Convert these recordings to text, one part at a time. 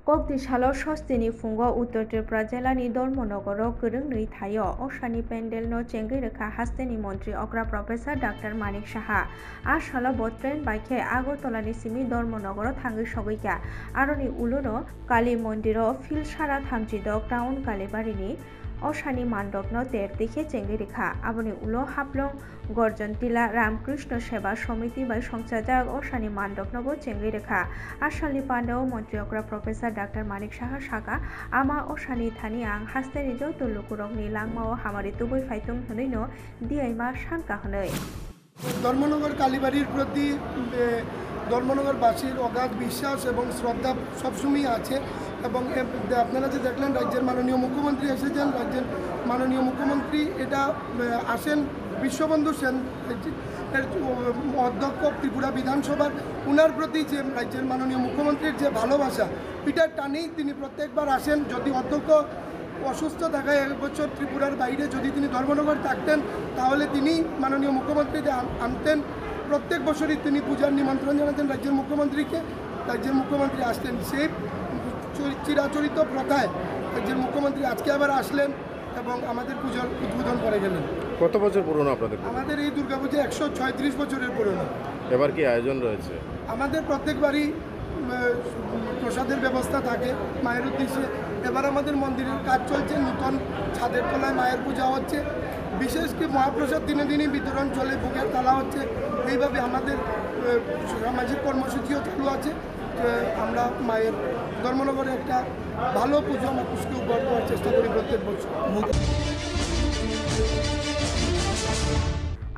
Kokdishalo Shostini Fungo Uttar Tripura Jelani Dolmonogoro Kurungnui Thayo Oshani Pendel no Chengirika Hasteni Montri Okra Professor Dr. Manik Shaha Ashalo Botren Baike Agotolani Simi Dolmonogoro Thangi Shogoika Aroni Uluno Kali Mondiro Phil Shara Thamjido Town Kalibarini Oshani Mandokno Ter Dikhe Chengirika Aboni Ulo Haplong Gorjon Tila Ramkrishna Seba Somiti by Songchajag Oshani Mandoknogo Chengirika Ashali Pandao Montreokra Professor Dr. Manik Shaha Shaka Ama Oshani Thaniang Hasteni Joto Lukurokni Langmao Hamari Tuboi Faitung Hunino Diaima Shanka Hunoi Dharmanagar কালীবাড়ির প্রতি ধর্মনগরবাসীর অগাধ বিশ্বাস এবং শ্রদ্ধা সবসময় আছে এবং আপনারা যে দেখলেন রাজ্যের মাননীয় মুখ্যমন্ত্রী এসেছেন রাজ্যের মাননীয় মুখ্যমন্ত্রী এটা আসেন বিশ্ববন্ধু সেন অধ্যক্ষ ত্রিপুরা বিধানসভার উনার প্রতি যে রাজ্যের মাননীয় মুখ্যমন্ত্রীর যে ভালোবাসা পিটার টানেই তিনি প্রত্যেকবার আসেন যদি অধ্যক্ষ অসুস্থ থাকায় এক বছর ত্রিপুরার বাইরে যদি তিনি ধর্মনগর থাকতেন তাহলে তিনি মাননীয় মুখ্যমন্ত্রীকে আনতেন প্রত্যেক বছরই তিনি পূজার নিমন্ত্রণ জানাতেন রাজ্যের মুখ্যমন্ত্রীকে রাজ্যের মুখ্যমন্ত্রী আসতেন সেই চিরাচরিত প্রথায় রাজ্যের মুখ্যমন্ত্রী আজকে আবার আসলেন এবং আমাদের পূজার উদ্বোধন করে গেলেন। কত বছর পুরনো আপনাদের? আমাদের এই দুর্গাপূজা 136 বছরের পুরনো। এবার কি আয়োজন রয়েছে? আমাদের প্রত্যেকবারই প্রসাদের ব্যবস্থা থাকে মায়ের উদ্দেশ্যে। এবার আমাদের মন্দিরের কাজ চলছে, নতুন ছাদের তলায় মায়ের পূজা হচ্ছে, বিশেষ করে মহাপ্রসাদ দিনে দিনে বিতরণ চলে, বুকের তালা হচ্ছে। এইভাবে আমাদের সামাজিক কর্মসূচিও চালু আছে। আমরা মায়ের ধর্মনগরে একটা ভালো পুজো মানুষকে উপহার দেওয়ার চেষ্টা করি প্রত্যেক বছর।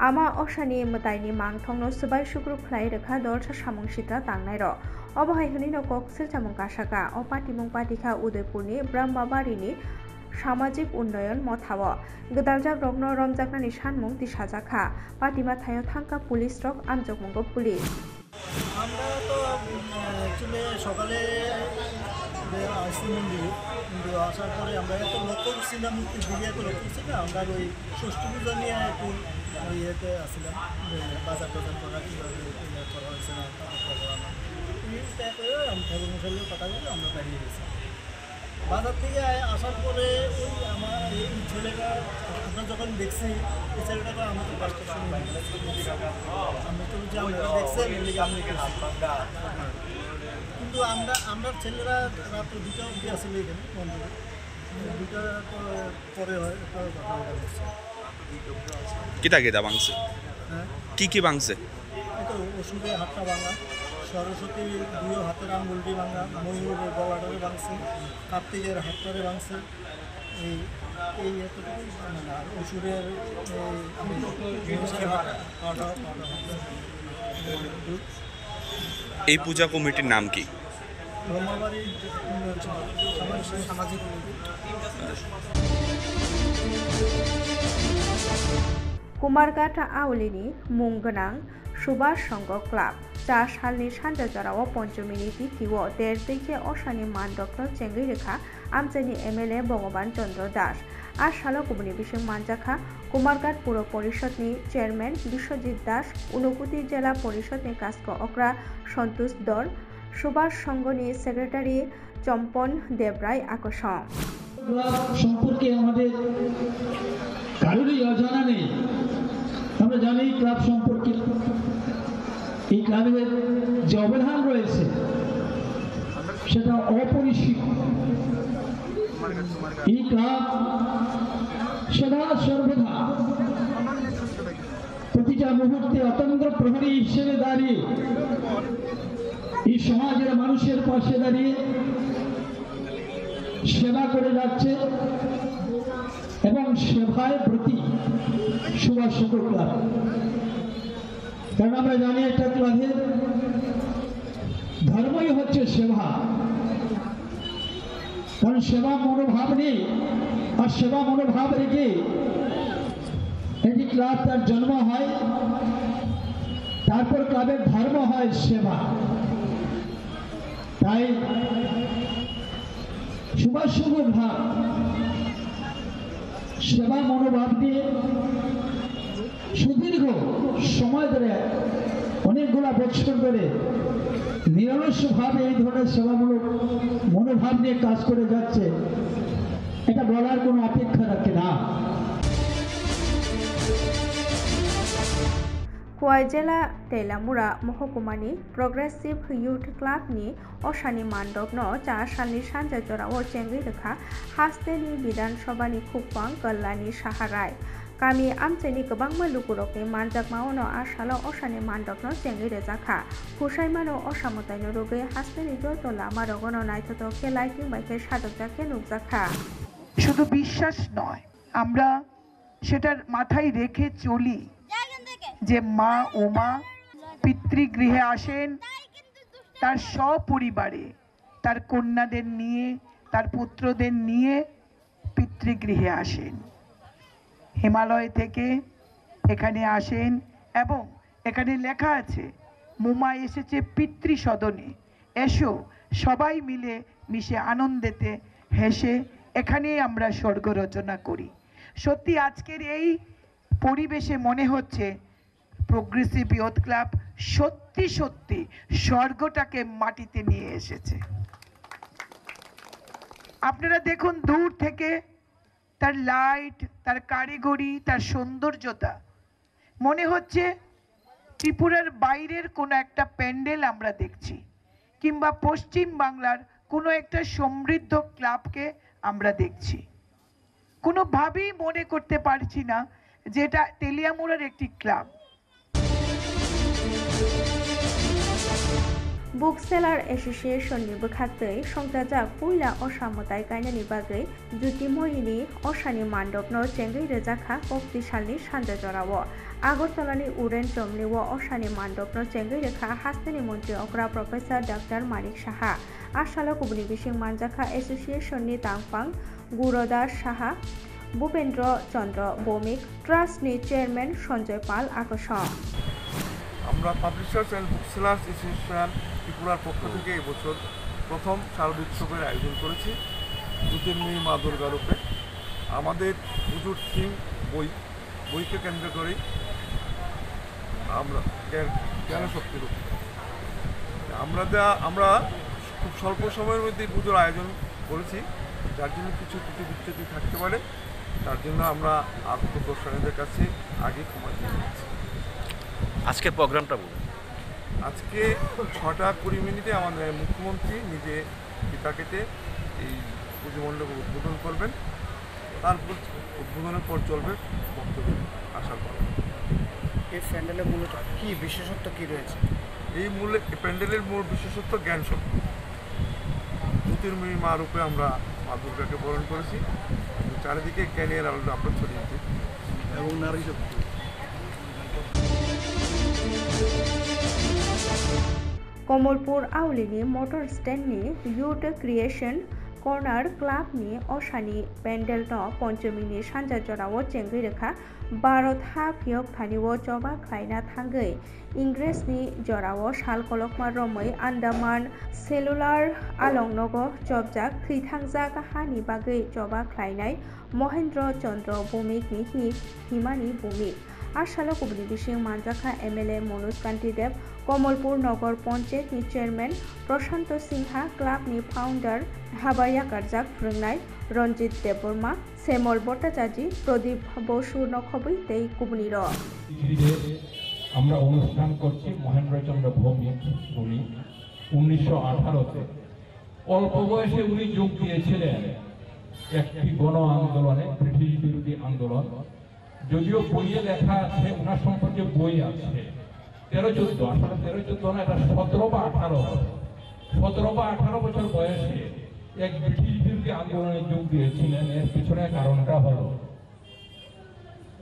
Ama Oshani Mataini Mangthong no Subai Shukru Klai Rekha Dorsa Samungsitra Tangnairo Obahai Hunino Koksir Chamungkashaka Opati Mungpatika Udaipurni Brahmabarini সামাজিক উন্নয়ন মথাও গদালজাক রগ্ন রমজাকনানি সানমুং দিশাজাখা পাতিমা থায়ো থাঙ্কা পুলিশ রক আমজকমঙ্গ পুলিশ আমরা তো অ্যাকচুয়ালি সকালে আসছি মন্দিরে কিন্তু আসার পরে আমরা এত লক্ষ্য করছি না মুক্তির দিকে এত লক্ষ্য করছি না আমরা ওই ষষ্ঠী পূজা নিয়ে একটু ইয়েতে আসছিলাম বাজার টাজার করা কীভাবে করা হয়েছে না করা না আমি ঠাকুর মশাইয়ের কথা বলে আমরা দাঁড়িয়ে গেছি বাজার থেকে আসার পরে ওই আমার এই ছেলেটা আমরা যখন দেখছি এই ছেলেটাকে আমরা তো 5টার সময় আমরা তো বুঝি আমরা দেখছেন আমি কিন্তু আমরা ছেলেরা রাত্র 2টা অবধি আসলে এখানে মন্দিরে 2টার পরে হয় কথা বলছে কিতা ভাঙছে হ্যাঁ কি ভাঙছে এই তো ওষুধের হাতটা ভাঙা সরস্বতী 2 হাতের আঙুলটি ভাঙা ময়ূরের গলাটারে ভাঙছে কার্তিকের হাতটারে ভাঙছে এই এতটুকু মানে আর ওষুধের এই পূজা কমিটির নাম কি? ব্রহ্মবাড়ি সামাজিক কুমারঘাটা আউলিনি মুংগনাং সুভাষ সংঘ ক্লাব 4 সালनि सानजाजराव पञ्चमीनि तिथिव देरदैखे अशानि मानदक्न चेंगैरेखा आमचेनि एमएलए भगवान चंद्र दास आसालो गुबुनि बिसिं मानजाखा कुमारघाट पुर परिषदनि चेयरमैन विश्वजित दास ऊनकोटी जिला परिषदनि कास्क अक्रा सन्तोष दर सुभाष संघनि सेक्रेटारि चम्पन देवराय आकर्षण সম্পর্কে আমাদের কারোরই অজানা নেই। আমরা জানি ক্লাব সম্পর্কে এই ক্লাবের যে অবদান রয়েছে সেটা অপরিসীম। এই ক্লাব সদা সর্বদা প্রতিটা মুহূর্তে অতন্ত্র প্রহরী হিসেবে দাঁড়িয়ে এই সমাজের মানুষের পাশে দাঁড়িয়ে সেবা করে যাচ্ছে এবং সেবায় প্রতি সুভাষ সংঘ ক্লাব। কারণ আমরা জানি একটা ক্লাবের ধর্মই হচ্ছে সেবা, কারণ সেবা মনোভাব নেই আর সেবা মনোভাব রেখে একটি ক্লাব তার জন্ম হয়, তারপর ক্লাবের ধর্ম হয় সেবা। তাই সুভাষ সংঘ ক্লাব সেবা মনোভাব দিয়ে সুদীর্ঘ সময় ধরে অনেকগুলা বছর ধরে নিরলসভাবে এই ধরনের সেবামূলক মনোভাব নিয়ে কাজ করে যাচ্ছে, এটা বলার কোনো অপেক্ষা রাখে না। খোয়াই জেলা তেলামুরা महकुमानि प्रग्रेसिव युथ क्लाबनि असानि मानदबनो 4 सालनि सानजा जराव चेंगै रोखा हास्तेनि बिधानसभानि खुकपां गल्लानि साहाराय गामि आमचेनि गोबां मालुकुरकनि मानजाकमावनो आसालो असानि मानदबनो चेंगै रोजाखा हुसाइमानो असामतायनो रुगै हास्तेनि जत लामा रगनो नायथतो खेलाइथिं बाइके सादकजाके नुकजाखा। শুধু বিশ্বাস নয়, আমরা সেটার মাথায় রেখে চলি যে মা ও মা পিতৃগৃহে আসেন তার সপরিবারে, তার কন্যাদের নিয়ে, তার পুত্রদের নিয়ে পিতৃগৃহে আসেন। হিমালয় থেকে এখানে আসেন এবং এখানে লেখা আছে মোমা এসেছে পিতৃসদনে, এসো সবাই মিলে মিশে আনন্দেতে হেসে এখানেই আমরা স্বর্গ রচনা করি। সত্যি আজকের এই পরিবেশে মনে হচ্ছে প্রগ্রেসিভ ইয়ুথ ক্লাব সত্যি সত্যি স্বর্গটাকে মাটিতে নিয়ে এসেছে। আপনারা দেখুন দূর থেকে তার লাইট, তার কারিগরি, তার সৌন্দর্যতা মনে হচ্ছে ত্রিপুরার বাইরের কোনো একটা প্যান্ডেল আমরা দেখছি, কিংবা পশ্চিম বাংলার কোনো একটা সমৃদ্ধ ক্লাবকে আমরা দেখছি। কোনোভাবেই মনে করতে পারছি না যে এটা তেলিয়ামুড়ার একটি ক্লাব। बुक सेलार एसोसिएशननि बोखागै संजाजाक पुइला असामताय गायनायनि बागै जुतिमयिनि असानि मानदबनो चेंगै रोजाखा कक्ति सालनि सानजा जराव आगरतलानि उरेन चमलिव असानि मानदबनो चेंगै रोखा हास्तेनि मन्त्रि अग्रा प्रफेसर डाक्टर मानिक साहा आसालो गुबुनि बिसिं मानजाखा एसोसिएशननि तांपां गुरदास साहा भूपेन्द्र चंद्र भौमिक ट्रास्टनि चेयरमैन सञ्जय पाल आकर्षण। আমরা publishers and book sellers association ত্রিপুরার পক্ষ থেকে এবছর প্রথম শারদোৎসবের আয়োজন করেছি জ্যোতির্ময়ী মা দুর্গা রূপে। আমাদের পুজোর থিম বইকে কেন্দ্র করেই আমরা জ্ঞানশক্তি রূপে আমরা খুব স্বল্প সময়ের মধ্যে পুজোর আয়োজন করেছি, যার জন্য কিছু বিচ্যুতি থাকতে পারে, তার জন্য আমরা আগত দর্শনীদের কাছে আগে ক্ষমা চেয়ে নিচ্ছি। আজকের প্রোগ্রামটা বলুন। আজকে 6:20 আমাদের মুখ্যমন্ত্রী নিজে ফিতা কেটে এই পুজো মণ্ডপ উদ্বোধন করবেন, তারপর উদ্বোধনের পর চলবে বক্তব্য আসার পর। এই প্যান্ডেলের মূলত কি বিশেষত্ব কি রয়েছে? এই প্যান্ডেলের মূল বিশেষত্ব জ্ঞান শক্তি। জ্যোতির্ময়ী মা রূপে আমরা মা দুর্গাকে বরণ করেছি, চারিদিকে জ্ঞানের আলো আমরা ছড়িয়েছি এবং নারী শক্তি। कमलपुर आवलिनि मटर स्टैंडनि युथ क्रिएशन कर्नार क्लाबनि असानि पेन्डेलनो पन्चमीनि सानजा जराव चेंगै रोखा भारत हा फियक थानिव जबा खायना थांगै इंग्रेजनि जराव साल कलकमा रमै आन्दामान सेलुलार आलंनग जबजाक थैथांजाक हानि बागै जबा खायनाय महेन्द्र चंद्र भौमिकनि हिमानि भौमिक आसालो गुबुनि बिसिं मानजाखा एमएलए मनोज कान्ति देव कमलपुर नगर पंचायतनि चेयरमैन प्रशांत सिंहा क्लाबनि फाउंडार हाबाया गार्जाक फोरोंनाय रंजित देबबर्मा सेमल भट्टाचार्य प्रदीप बसु नखबै तै गुबुनि আমরা অনুষ্ঠান করছি মহেন্দ্রচন্দ্র ভৌমিক। উনি 1918-তে অল্প বয়সে উনি যোগ দিয়েছিলেন একটি গণ আন্দোলনে, ব্রিটিশ বিরোধী আন্দোলন। যদিও বইয়ে লেখা আছে, ওনার সম্পর্কে বই আছে 13-14, আসলে 13-14 না, এটা 17 বা 18 বছর বয়সে এক ব্রিটিশ বিরোধী আন্দোলনে যোগ দিয়েছিলেন। এর পিছনে কারণটা হলো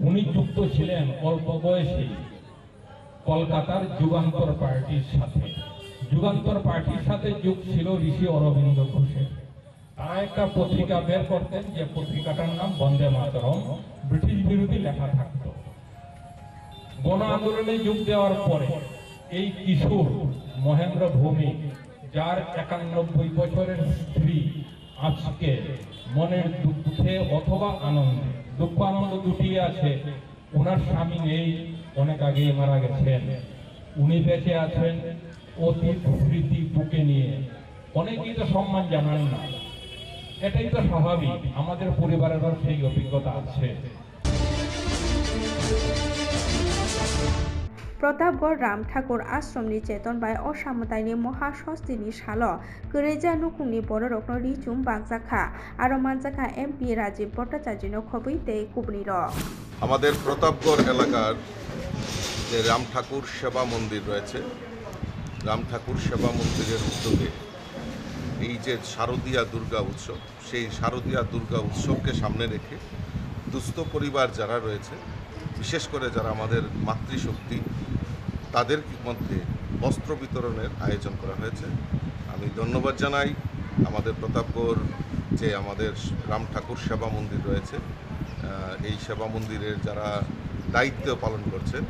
উনি যুক্ত ছিলেন অল্প বয়সে কলকাতার যুগান্তর পার্টির সাথে। যুগান্তর পার্টির সাথে যোগ ছিল ঋষি অরবিন্দ ঘোষের। তারা একটা পত্রিকা বের করতেন, যে পত্রিকাটার নাম বন্দে মাতরম, ব্রিটিশ বিরোধী লেখা থাকত। গণ আন্দোলনে যোগ দেওয়ার পরে এই কিশোর মহেন্দ্র ভৌমিক, যার 91 বছরের স্ত্রী, আজকে মনের দুঃখে অথবা আনন্দে, দুঃখ আনন্দ দুটি আছে, ওনার স্বামী নেই, অনেক আগেই মারা গেছেন। উনি বেঁচে আছেন অতীত স্মৃতি বুকে নিয়ে। অনেকেই তো সম্মান জানান না, এটাই তো স্বাভাবিক। আমাদের পরিবারেরও সেই অভিজ্ঞতা আছে। प्रतापगढ़ राम ठाकुर आश्रमनि चेतन बाय असामतायनि महासस्तिनि साल गैरेजा नुखुंनि बर रत्न रिचुम बागजाखा आरो मानजाखा एमपि राजीव भट्टाचार्यनो खबै तै कुबनिर আমাদের প্রতাপগড় এলাকার যে রাম ঠাকুর সেবা মন্দির রয়েছে, রাম ঠাকুর সেবা মন্দিরের উদ্যোগে এই যে শারদীয়া দুর্গা উৎসব, সেই শারদীয়া দুর্গা উৎসবকে সামনে রেখে দুস্থ পরিবার যারা রয়েছে, বিশেষ করে যারা আমাদের মাতৃশক্তি, তাদের মধ্যে বস্ত্র বিতরণের আয়োজন করা হয়েছে। আমি ধন্যবাদ জানাই আমাদের প্রতাপগড় যে আমাদের রাম ঠাকুর সেবা মন্দির রয়েছে, এই সেবা মন্দিরের যারা দায়িত্ব পালন করছেন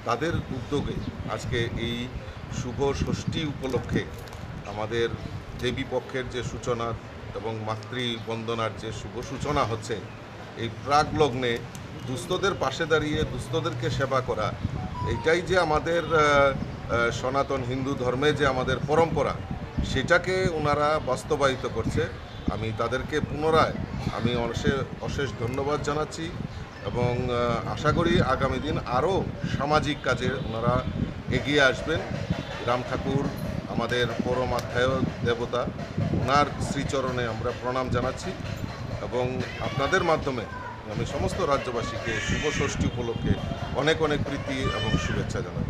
তাদের উদ্যোগে আজকে এই শুভ ষষ্ঠী উপলক্ষে আমাদের দেবী পক্ষের যে সূচনা এবং মাতৃবন্দনার যে শুভ সূচনা হচ্ছে, এই প্রাক লগ্নে দুস্থদের পাশে দাঁড়িয়ে দুস্থদেরকে সেবা করা, এইটাই যে আমাদের সনাতন হিন্দু ধর্মে যে আমাদের পরম্পরা, সেটাকে ওনারা বাস্তবায়িত করছে। আমি তাদেরকে পুনরায় অশেষ ধন্যবাদ জানাচ্ছি এবং আশা করি আগামী দিন আরও সামাজিক কাজে ওনারা এগিয়ে আসবেন। রাম ঠাকুর আমাদের পরমাধ্যায় দেবতা, ওনার শ্রীচরণে আমরা প্রণাম জানাচ্ছি এবং আপনাদের মাধ্যমে আমি সমস্ত রাজ্যবাসীকে শুভ ষষ্ঠী উপলক্ষে অনেক অনেক প্রীতি এবং শুভেচ্ছা জানাই।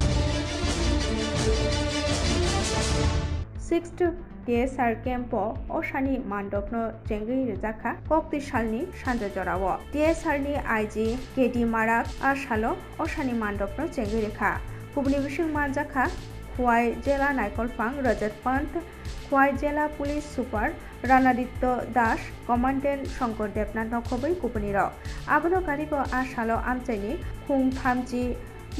6th DSR camp असानि मान्डपनो जेंगै रोजाखा कक्ति सालनि सानजाजराव DSR नि IG केडी माराक आसालो असानि मान्डपनो जेंगै रेखा कुबनि बिसिं मानजाखा खुवाई जिला नायकलफां रजत पन्त खुवाई जिला पुलिस सुपार रानादित्य दास कमान्डेन्ट शंकर देबनाथ नखबै कुबनिर आबनो गारिबो आसालो आमचाइनि खुं थामजि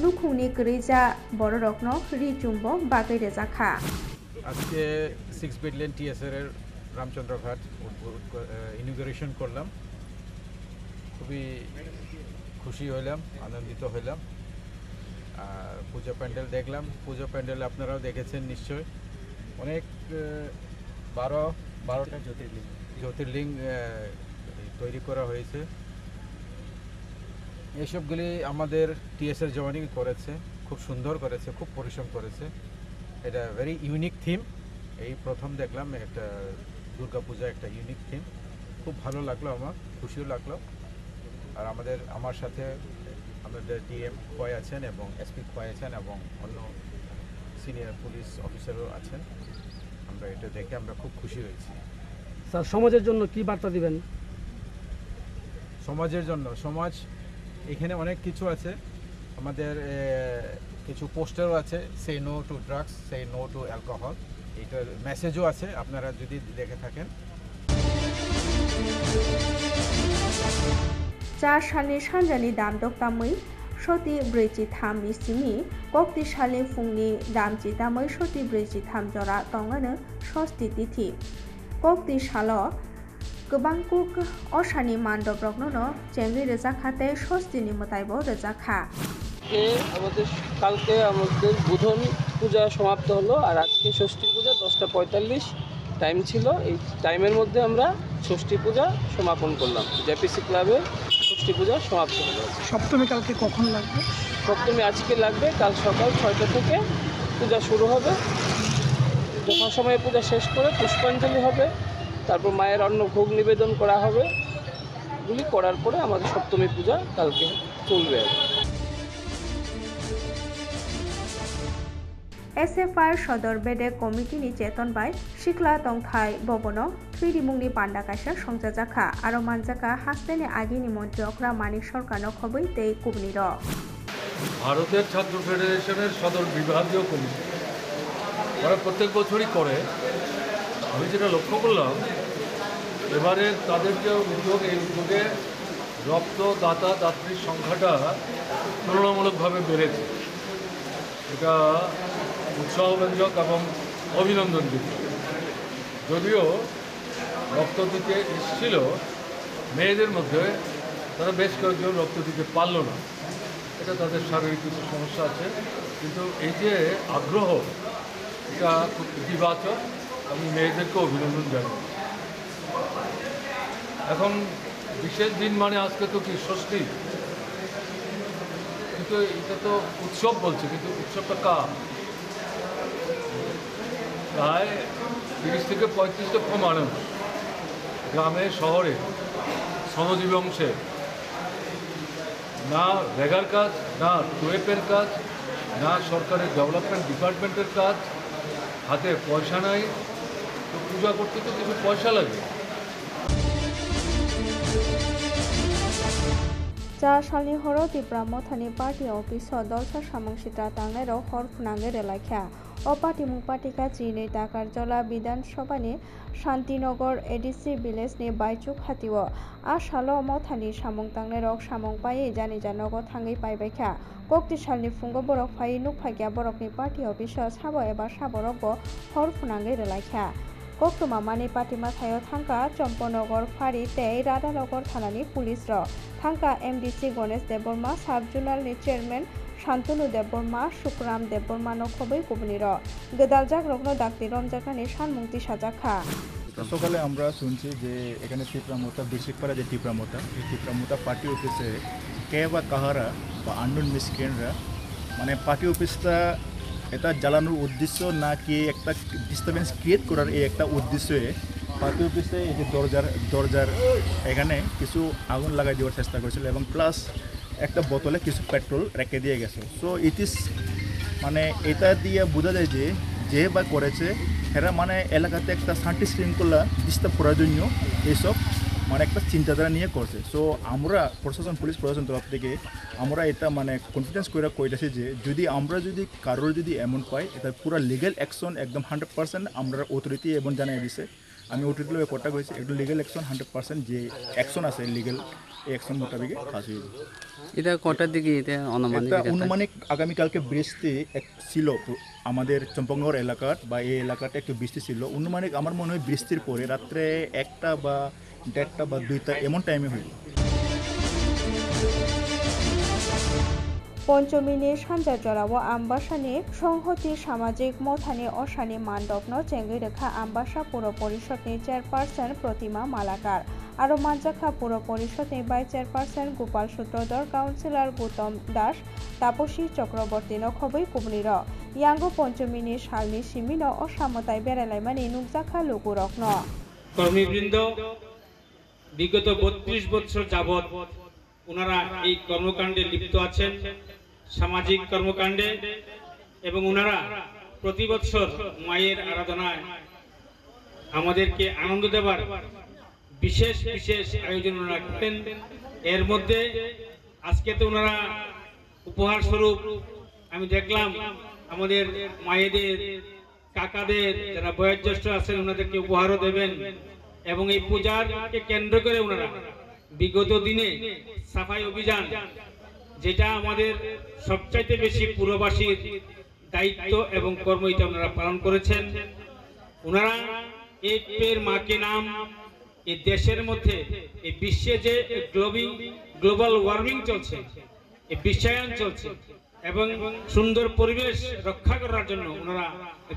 नुखुंनि गैरेजा बर रत्न रिचुम्ब बागै रेजाखा আজকে 6 ব্যাটালিয়ন টিএসআর এর রামচন্দ্রঘাট ইনগুরেশন করলাম। খুবই খুশি হইলাম, আনন্দিত হইলাম। আর পূজা প্যান্ডেল দেখলাম, পূজা প্যান্ডেল আপনারাও দেখেছেন নিশ্চয়। অনেক 12টা জ্যোতির্লিঙ্গ তৈরি করা হয়েছে। এসবগুলি আমাদের টিএসআর জওয়ানই করেছে, খুব সুন্দর করেছে, খুব পরিশ্রম করেছে। এটা ভেরি ইউনিক থিম, এই প্রথম দেখলাম একটা দুর্গাপূজা, একটা ইউনিক থিম। খুব ভালো লাগলো, আমার খুশিও লাগলো। আর আমার সাথে আমাদের ডিএম খোয়াই আছেন এবং এসপি খোয়াই আছেন এবং অন্য সিনিয়র পুলিশ অফিসারও আছেন। আমরা এটা দেখে আমরা খুব খুশি হয়েছি। স্যার, সমাজের জন্য কি বার্তা দিবেন? সমাজের জন্য, সমাজ এখানে অনেক কিছু আছে। আমাদের কিছু পোস্টারও আছে, say no to drugs, say no to alcohol, এইটার মেসেজও আছে, আপনারা যদি দেখে থাকেন। 4 सालनि सानजानि दामदक दामै सति 43 सिंनि कक्ति सालनि फुंनि दामजि दामै सति 43 जरा तंगानो षष्ठी तिथि कक्ति सालो गोबांकुक असानि मान्डप रत्न जेंगै रोजाखाते षष्ठीनि मोताइबो रोजाखा কালকে আমাদের বুধন পূজা সমাপ্ত হলো আর আজকে ষষ্ঠী পূজা 10:45 টাইম ছিল। এই টাইমের মধ্যে আমরা ষষ্ঠী পূজা সমাপন করলাম। জেপিসি ক্লাবে ষষ্ঠী পূজা সমাপ্ত হলো। সপ্তমী কালকে কখন লাগবে? সপ্তমী আজকে লাগবে, কাল সকাল 6টা থেকে পূজা শুরু হবে। যথাসময়ে পূজা শেষ করে পুষ্পাঞ্জলি হবে, তারপর মায়ের অন্ন ভোগ নিবেদন করা হবে। এগুলি করার পরে আমাদের সপ্তমী পূজা কালকে চলবে। SFI सदर बेदे कमिटिनि चेतन बाय सिखला तंथाय भवनो 3D मुंगनि पान्डा काशा संजाजाखा आरो मानजाका हास्तेनि आगिनि मन्त्री अख्रा मानिक सरकारनो खबै तै कुबनिर ভারতের ছাত্র ফেডারেশনের সদর বিভাগীয় কমিটি ওরা প্রত্যেক বছরই করে। আমি যেটা লক্ষ্য করলাম, এবারে তাদের যে উদ্যোগ, এই উদ্যোগে রক্তদাতা দাত্রীর সংখ্যাটা তুলনামূলকভাবে বেড়েছে। এটা উৎসাহব্যঞ্জক এবং অভিনন্দনযোগ্য। যদিও রক্ত দিতে এসেছিল মেয়েদের মধ্যে, তারা বেশ কয়েকজন রক্ত দিতে পারল না। এটা তাদের শারীরিক কিছু সমস্যা আছে, কিন্তু এই যে আগ্রহ এটা খুব ইতিবাচক। আমি মেয়েদেরকে অভিনন্দন জানাই। এখন বিশেষ দিন মানে আজকে তো কি ষষ্ঠী, কিন্তু এটা তো উৎসব বলছে, কিন্তু উৎসবটা কার? প্রায় 30 থেকে 35 লক্ষ মানুষ গ্রামে শহরে শ্রমজীবী অংশে, না রেগার কাজ, না টুয়েপের কাজ, না সরকারের ডেভেলপমেন্ট ডিপার্টমেন্টের কাজ, হাতে পয়সা নাই, তো পূজা করতে তো কিছু পয়সা লাগে। जा सालनि हराव त्रिपुरा मथानि पार्टी अफिसाव दलसा सामंसिता थांनायाव हर फुनाङै रेलायख्या अ पार्टी मुं पार्टीका चिनै टाकार जला विधानसभानि शान्तिनगर एडिसि विलेजनि बायचुक हातिव आ सालो मथानि सामं थांनायाव सामं पायै जानि जानगो थाङै पाइबायख्या कक्ति सालनि फुंगो बरक फायै नुफायग्या बरकनि पार्टी अफिसाव साबो एबा साबरकबो हर फुनाङै रेलायख्या कक्टमा मानि पार्टी माथायाव थांका चम्पनगर फारि तै राधानगर थानानि पुलिस र थांका एमडिसि गणेश देबबर्मा साब जुनालनि चेयरमैन शान्तनु देबबर्मा सुखराम देबबर्मा नखबै गुबुनि र गोदाल जाग्रग्न डाक्ति रमजाखानि सानमुक्ति साजाखा সকালে আমরা শুনছি যে এখানে তীব্রামতা বৃশ্চিকপাড়া যে তীব্রামতা এই তীব্রামতা পার্টি অফিসে কে বা কাহারা বা আননোন মিসক্রিয়েন্টরা মানে পার্টি অফিসটা এটা জ্বালানোর উদ্দেশ্য নাকি একটা ডিস্টারবেন্স ক্রিয়েট করার এই একটা উদ্দেশ্যে পার্টি অফিসে এই যে দরজার এখানে কিছু আগুন লাগাই দেওয়ার চেষ্টা করেছিল এবং প্লাস একটা বোতলে কিছু পেট্রোল রেখে দিয়ে গেছে। সো ইট ইস মানে এটা দিয়ে বোঝা যায় যে বা করেছে এরা মানে এলাকাতে একটা শান্তি শৃঙ্খলা ডিস্টার্ব করার জন্য এইসব মানে একটা চিন্তাধারা নিয়ে করছে। সো আমরা পুলিশ প্রশাসন তরফ থেকে আমরা এটা মানে কনফিডেন্স করে কইতেছি যে যদি কারোর যদি এমন পাই এটা পুরো লিগ্যাল অ্যাকশন একদম 100% আমরা অথরিটি এবং জানিয়ে দিছে। আমি অথরিটি লগে কন্ট্যাক্ট হয়েছি, একটু লিগ্যাল অ্যাকশন 100% যে অ্যাকশন আছে লিগ্যাল এই অ্যাকশন মোতাবেক কাজ হইবে। এটা কটার দিকে এটা অনুমানিক আগামীকালকে বৃষ্টি ছিল আমাদের চম্পকনগর এলাকার বা এই এলাকাতে একটু বৃষ্টি ছিল। অনুমানিক আমার মনে হয় বৃষ্টির পরে রাত্রে 1টা বা 1:30 বা 2টা এমন টাইমে হইল। पञ्चमीनि सानजाजराव आम्बासानि संहति सामाजिक मथानि असानि मान्डपनो चेंगैरेखा आम्बासा पुर परिषदनि चेयरपार्सन प्रतिमा मालाकार आरो मानजाखा पुर परिषदनि vice chairperson Gopal Sutradhar counsellor Gautam दास तापसी चक्रवर्ती नखबै कुबनिर यांगो पञ्चमीनि सालनि सिमिनो असामताय बेरायलायमानि नुकजाखा लोगुरकनो কর্মীবৃন্দ বিগত 32 বছর যাবত ওনারা এই কর্মকাণ্ডে লিপ্ত আছেন, সামাজিক কর্মকাণ্ডে, এবং ওনারা প্রতি বছর মায়ের আরাধনায় আমাদেরকে আনন্দ দেবার বিশেষ আয়োজন রাখতেন। এর মধ্যে আজকে তো ওনারা উপহার স্বরূপ আমি দেখলাম আমাদের মায়েদের, কাকাদের যারা বয়োজ্যেষ্ঠ আছেন ওনাদেরকে উপহারও দেবেন, এবং এই পূজাকে কেন্দ্র করে ওনারা বিগত দিনে সাফাই অভিযান, যেটা আমাদের সবচাইতে বেশি পুরবাসীর দায়িত্ব এবং কর্ম, এটা ওনারা পালন করেছেন। ওনারা এই পের মাকে নাম এই দেশের মধ্যে এই বিশ্বে যে গ্লোবাল ওয়ার্মিং চলছে, এই বিশ্বায়ন চলছে, এবং সুন্দর পরিবেশ রক্ষা করার জন্য ওনারা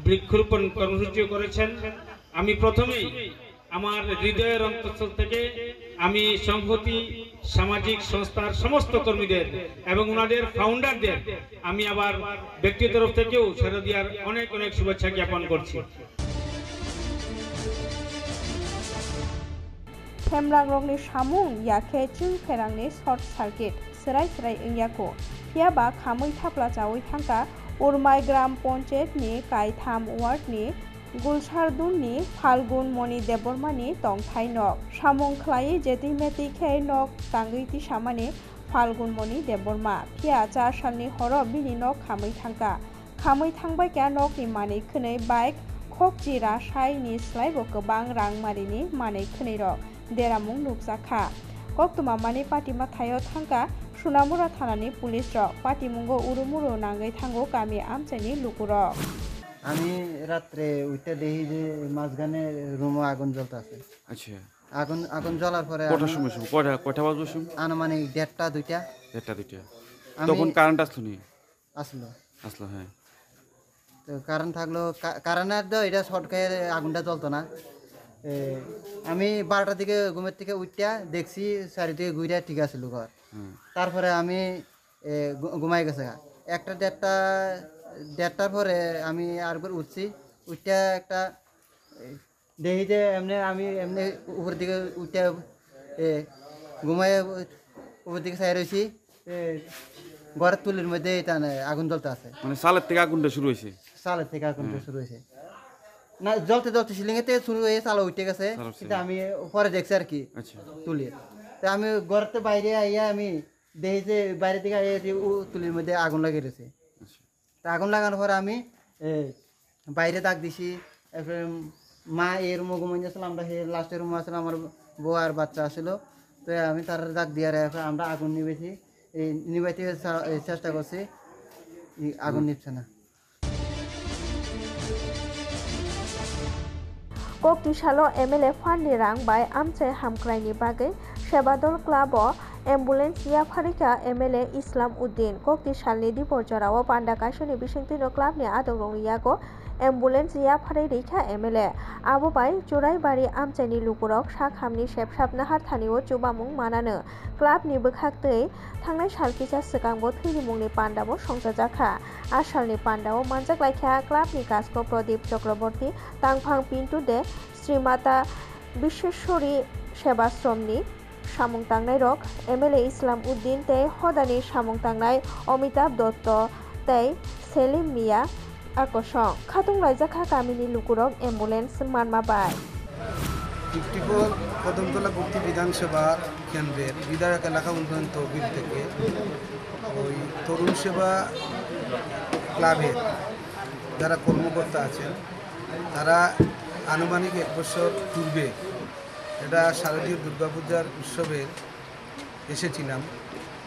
বৃক্ষরোপণ কর্মসূচিও করেছেন। আমি প্রথমেই আমার হৃদয়ের অন্তঃস্থল থেকে আমি সংহতি সামাজিক সংস্থার সমস্ত কর্মীদের এবং ওনাদের ফাউন্ডারদের আমি আবার ব্যক্তিগত তরফ থেকেও শারদীয়ার অনেক শুভেচ্ছা জ্ঞাপন করছি। हेमरांगरंनि सामुं याखे चिं फेरांनि शर्ट सार्किट सराय इंयाको फियाबा खामै थाप्ला जावै थांका उरमाय ग्राम पन्चायतनि कायथाम वार्डनि गुलसारदुननि फाल्गुन मणि देबबर्मानि तंथाय नक सामुं ख्लायै जेति मेति खे नक तांगैति सामानि फाल्गुन मणि देबबर्मा फिया 4 सालनि हर बिनि नक खामै थांबाय क्या नकनि मानै खोनै बाइक खक जिरा साइनि स्लाइबो गोबां रां मारिनि मानै खोनै रक देरामुं नुकजाखा कक्टमा मानि पाटिमा थायो थांका सुनामुरा थानानि पुलिस रक पाटिमुंगो उरुमुरु नांगै थांगो गामि आमचाइनि लुकुरक আমি রাত্রে উঠে দেখি যে মাঝখানে রুমে আগুন জ্বলতেছে। আচ্ছা, আগুন জ্বলার পরে কটার সময় কয়টা বাজে? আনুমানিক 1:30 2টা। তখন কারেন্ট আসলো হ্যাঁ, তো কারেন্ট থাকলো, কারেন্টের তো এটা শর্ট খেয়ে আগুনটা জ্বলতো না। আমি 12টার দিকে ঘুমের থেকে উঠটা দেখছি চারিদিকে ঘুরে ঠিক আছিল ঘর। তারপরে আমি ঘুমাই গেছে 1টা 1:30টার পরে আমি আরেকবার উঠছি, উঠটা একটা দেখি যে আমি এমনি উপর দিকে উঠে ঘুমায় উপর দিকে চাই রয়েছি, ঘরের তুলির মধ্যে আগুন জ্বলতে আছে। মানে সালের থেকে আগুনটা শুরু হয়েছে? সালের থেকে আগুনটা শুরু হয়েছে না, জ্বলতে জ্বলতে সিলিংয়ে থেকে শুরু হয়ে চালা উঠে গেছে, কিন্তু আমি পরে দেখছি আর কি তুলির। তো আমি ঘরের বাইরে আইয়া আমি দেখি যে বাইরে থেকে আইয়া তুলির মধ্যে আগুন লাগিয়ে রয়েছে। তা আগুন লাগানোর পরে আমি বাইরে ডাক দিছি, এরপরে মা এই রুমে ঘুমাইছিলাম, আমরা সেই লাস্টের রুমে আসলাম, আমার বউ আর বাচ্চা আসলো। তো আমি তার ডাক দিয়ে আমরা আগুন নিবেছি, নিবাইতে চেষ্টা করছি, আগুন নিচ্ছে না। Koktisalo MLA Fandi Rang by Amche Hamkraini Bagai Shebadol Club Ambulance Yafarika MLA Islam Uddin Koktisalni Diporjarawa Pandakashoni Bishingtino Club ni Adorong Yago Ambulance Yafari Rika MLA Abu Bai Jurai Bari Amcheni Lukurok Shakhamni Shepshap Nahar Thaniwo Jubamung Manano Club ni Bukhaktei Tangnai Shalkisa Sekangbo Thirimungni Pandabo Songjajaka Ashalni Pandao Manjak Laikha Club ni Kasko Prodip Chakraborty Tangphang Pintu de Srimata Bisheshwari Sebasromni Samung Tangnai Rok MLA Islam Uddin tei Hodani Samung Tangnai Omitab Dotto tei Selim Mia Akosong Khatung Raijaka Kamini Lukurok Ambulance Manma Bai টিকটিপুর Kadamtala পূর্তি বিধানসভা কেন্দ্রের বিধায়ক এলাকা উন্নয়ন তহবিল থেকে ওই তরুণ সেবা ক্লাবের যারা কর্মকর্তা আছেন তারা আনুমানিক 1 বছর পূর্বে এটা শারদীয় দুর্গাপূজার উৎসবে এসেছিলাম।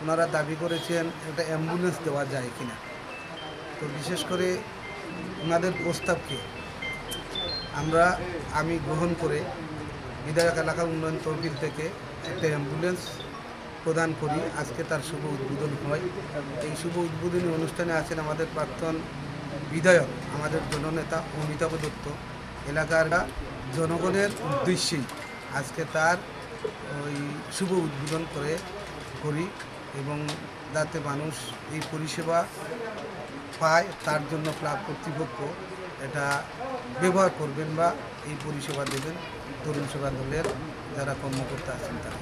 ওনারা দাবি করেছেন একটা অ্যাম্বুলেন্স দেওয়া যায় কিনা। তো বিশেষ করে ওনাদের প্রস্তাবকে আমি গ্রহণ করে বিধায়ক এলাকা উন্নয়ন তহবিল থেকে একটা অ্যাম্বুলেন্স প্রদান করি। আজকে তার শুভ উদ্বোধন হয়। এই শুভ উদ্বোধনী অনুষ্ঠানে আছেন আমাদের প্রাক্তন বিধায়ক, আমাদের জননেতা অমিতাভ দত্ত। এলাকার জনগণের উদ্দেশ্যেই আজকে তার ওই শুভ উদ্বোধন করি এবং যাতে মানুষ এই পরিষেবা পায় তার জন্য ক্লাব কর্তৃপক্ষ এটা ব্যবহার করবেন বা এই পরিষেবা দেবেন তরুণ সেবা দলের যারা কর্মকর্তা আছেন তারা।